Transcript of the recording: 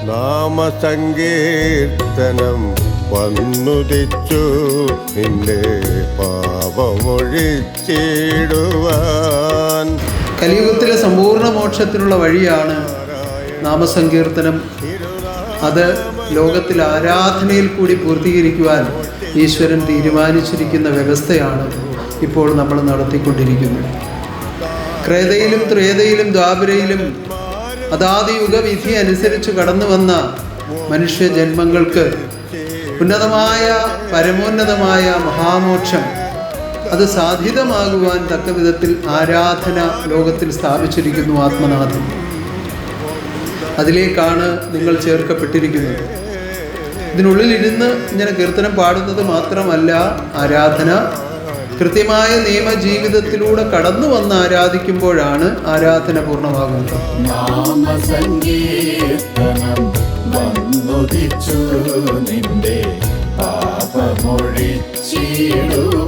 നാമസങ്കീർത്തനം വന്നുദിച്ചു നിന്റെ പാപമൊഴിച്ചിടുവാൻ. കലിയുഗത്തിലെ സമ്പൂർണ്ണ മോക്ഷത്തിനുള്ള വഴിയാണ് നാമസങ്കീർത്തനം. അത് ലോകത്തിൽ ആരാധനയിൽ കൂടി പൂർത്തീകരിക്കുവാൻ ഈശ്വരൻ തീരുമാനിച്ചിരിക്കുന്ന വ്യവസ്ഥയാണ് ഇപ്പോൾ നമ്മൾ നടത്തിക്കൊണ്ടിരിക്കുന്നത്. ക്രേതയിലും ത്രേതയിലും ദ്വാപരയിലും അതാത് യുഗവിധി അനുസരിച്ച് കടന്നു വന്ന മനുഷ്യജന്മങ്ങൾക്ക് ഉന്നതമായ പരമോന്നതമായ മഹാമോക്ഷം അത് സാധ്യതമാകുവാൻ തക്ക വിധത്തിൽ ആരാധന ലോകത്തിൽ സ്ഥാപിച്ചിരിക്കുന്നു ആത്മനാഥൻ. അതിലേക്കാണ് നിങ്ങൾ ചേർക്കപ്പെട്ടിരിക്കുന്നത്. ഇതിനുള്ളിലിരുന്ന് ഇങ്ങനെ കീർത്തനം പാടുന്നത് മാത്രമല്ല ആരാധന. കൃത്യമായ നിയമജീവിതത്തിലൂടെ കടന്നു വന്ന് ആരാധിക്കുമ്പോഴാണ് ആരാധന പൂർണ്ണമാകുന്നത്. നാമസങ്കീർത്തനം വന്നുദിച്ചു നിന്റെ പാപമൊഴിച്ചിടുവാൻ.